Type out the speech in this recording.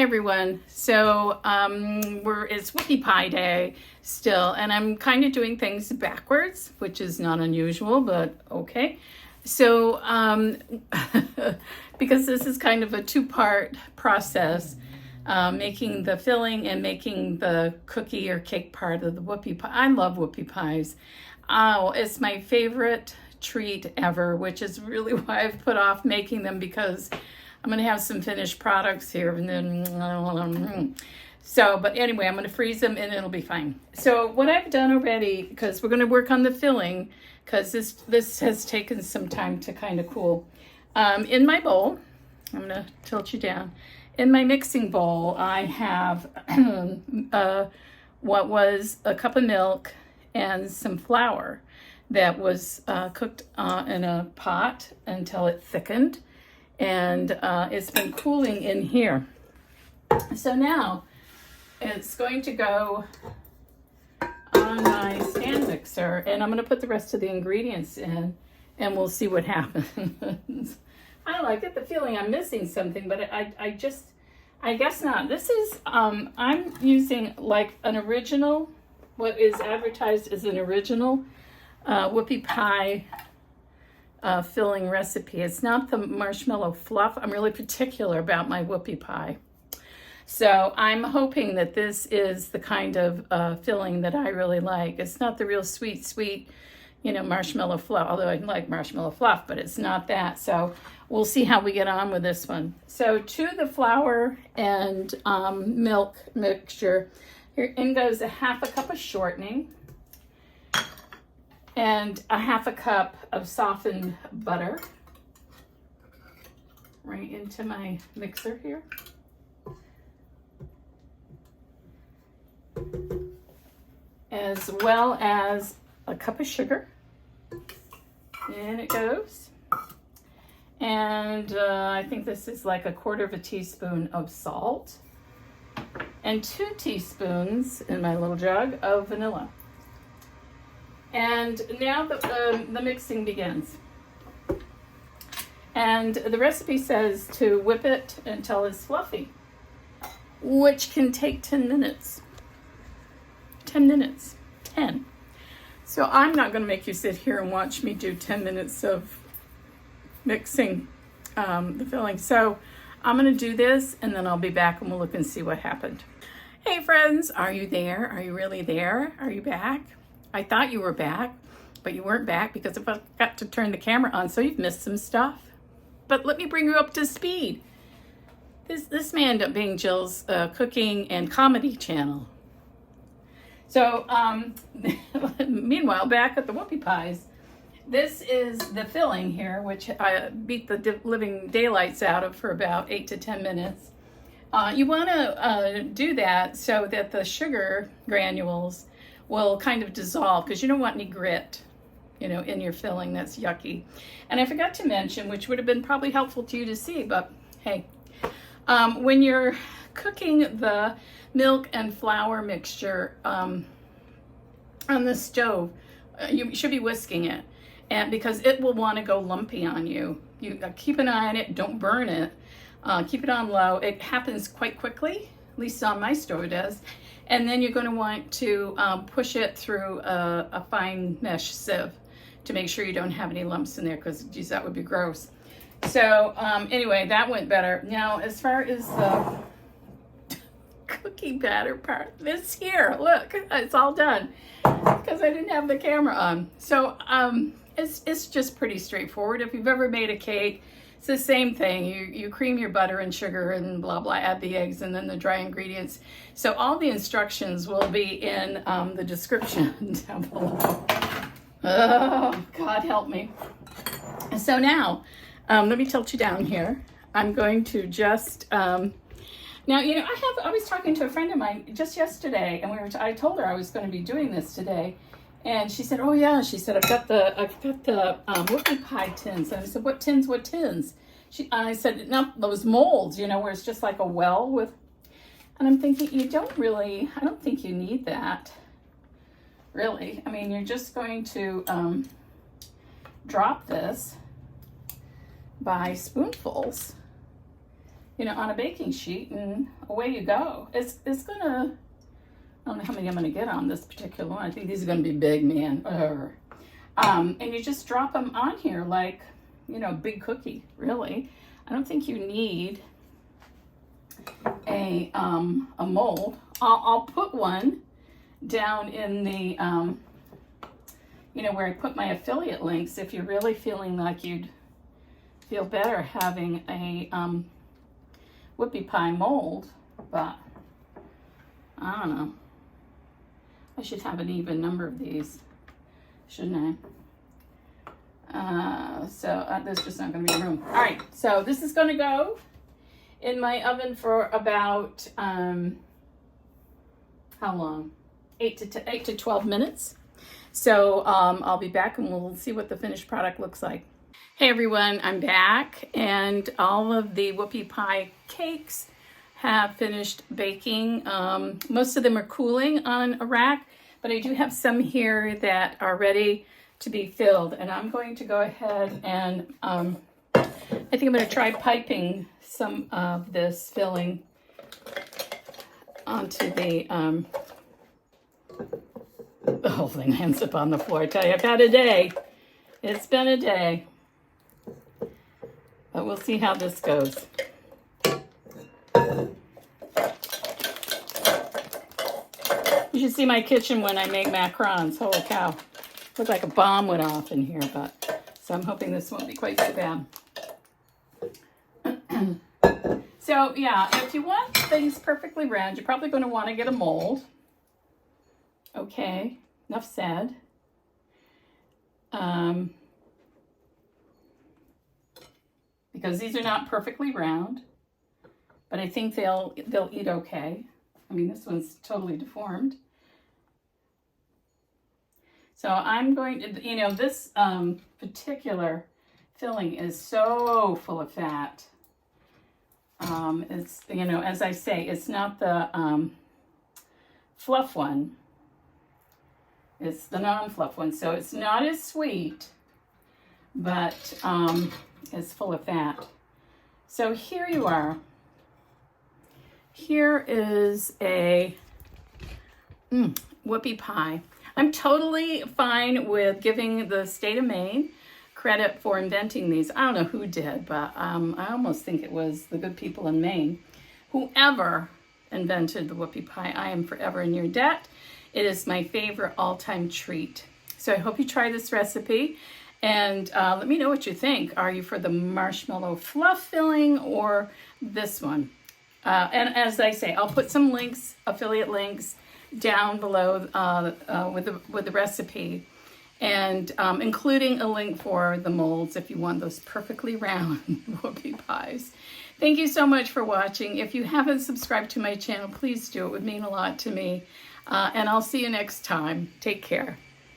Hi everyone. So it's Whoopie Pie Day still, and I'm kind of doing things backwards, which is not unusual, but okay. So because this is kind of a two-part process, making the filling and making the cookie or cake part of the Whoopie Pie. I love Whoopie Pies. Oh, it's my favorite treat ever, which is really why I've put off making them, because I'm going to have some finished products here, and then but anyway, I'm going to freeze them and it'll be fine. So what I've done already, because we're going to work on the filling, because this has taken some time to kind of cool. In my bowl, I'm going to tilt you down. In my mixing bowl, I have what was a cup of milk and some flour that was cooked in a pot until it thickened. And it's been cooling in here. So now it's going to go on my stand mixer, and I'm going to put the rest of the ingredients in, and we'll see what happens. I like it, the feeling I'm missing something, but I guess not. This is, I'm using like an original, what is advertised as an original Whoopie Pie filling recipe. It's not the marshmallow fluff. I'm really particular about my Whoopie Pie. So I'm hoping that this is the kind of filling that I really like. It's not the real sweet, marshmallow fluff, although I like marshmallow fluff, but it's not that. So we'll see how we get on with this one. So to the flour and milk mixture, here in goes a half a cup of shortening, and a half a cup of softened butter right into my mixer here. As well as a cup of sugar. In it goes. And I think this is like a quarter of a teaspoon of salt. And 2 teaspoons in my little jug of vanilla. And now the mixing begins. And the recipe says to whip it until it's fluffy, which can take 10 minutes. 10 minutes. 10. So I'm not going to make you sit here and watch me do 10 minutes of mixing the filling. So I'm going to do this, and then I'll be back and we'll look and see what happened. Hey friends, are you there? Are you really there? Are you back? I thought you were back, but you weren't back because I forgot to turn the camera on, so you've missed some stuff. But let me bring you up to speed. This may end up being Jill's cooking and comedy channel. So, meanwhile, back at the Whoopie Pies, this is the filling here, which I beat the living daylights out of for about 8 to 10 minutes. You want to do that so that the sugar granules will kind of dissolve, because you don't want any grit, in your filling. That's yucky. And I forgot to mention, which would have been probably helpful to you to see, but hey, when you're cooking the milk and flour mixture on the stove, you should be whisking it, and because it will want to go lumpy on you. You keep an eye on it, don't burn it. Keep it on low. It happens quite quickly, at least on my stove it does. And then you're going to want to push it through a fine mesh sieve to make sure you don't have any lumps in there, because, geez, that would be gross. So anyway, that went better. Now, as far as the cookie batter part, this here, look, it's all done because I didn't have the camera on. So it's just pretty straightforward. If you've ever made a cake, it's the same thing. You cream your butter and sugar and blah, blah, add the eggs and then the dry ingredients. So all the instructions will be in the description down below. Oh, God help me. So now, let me tilt you down here. I'm going to just, now, I was talking to a friend of mine just yesterday, and I told her I was going to be doing this today. And she said, oh yeah, she said, I've got the Whoopie Pie tins. And I said, what tins? I said, no, those molds, where it's just like a well with, and I'm thinking, I don't think you need that, really. I mean, you're just going to drop this by spoonfuls you know, on a baking sheet, and away you go. It's gonna, I don't know how many I'm gonna get on this particular one. I think these are gonna be big, man. And you just drop them on here like, you know, big cookie, really. I don't think you need a mold. I'll put one down in the, you know, where I put my affiliate links if you're really feeling like you'd feel better having a Whoopie Pie mold, but I don't know. I should have an even number of these, shouldn't I? There's just not going to be room. All right, so this is going to go in my oven for about, how long? 8 to 12 minutes. So I'll be back and we'll see what the finished product looks like. Hey everyone, I'm back, and all of the Whoopie Pie cakes have finished baking. Most of them are cooling on a rack, but I do have some here that are ready to be filled, and I'm going to go ahead and I think I'm going to try piping some of this filling onto the whole thing ends up on the floor. I tell you, I've had a day. It's been a day. But we'll see how this goes. You should see my kitchen when I make macarons. Holy cow. Looks like a bomb went off in here, but so I'm hoping this won't be quite so bad. So yeah, if you want things perfectly round, you're probably going to want to get a mold. Okay, enough said. Because these are not perfectly round, but I think they'll eat okay. I mean, this one's totally deformed. So I'm going to, you know, this particular filling is so full of fat. It's, you know, as I say, it's not the fluff one. It's the non-fluff one. So it's not as sweet, but it's full of fat. So here you are. Here is a Whoopie Pie. I'm totally fine with giving the state of Maine credit for inventing these. I don't know who did, but I almost think it was the good people in Maine. Whoever invented the Whoopie Pie, I am forever in your debt. It is my favorite all-time treat. So I hope you try this recipe, and let me know what you think. Are you for the marshmallow fluff filling or this one? And as I say, I'll put some links, affiliate links, down below with the recipe, and including a link for the molds if you want those perfectly round Whoopie Pies. Thank you so much for watching. If you haven't subscribed to my channel, please do. It would mean a lot to me. And I'll see you next time. Take care.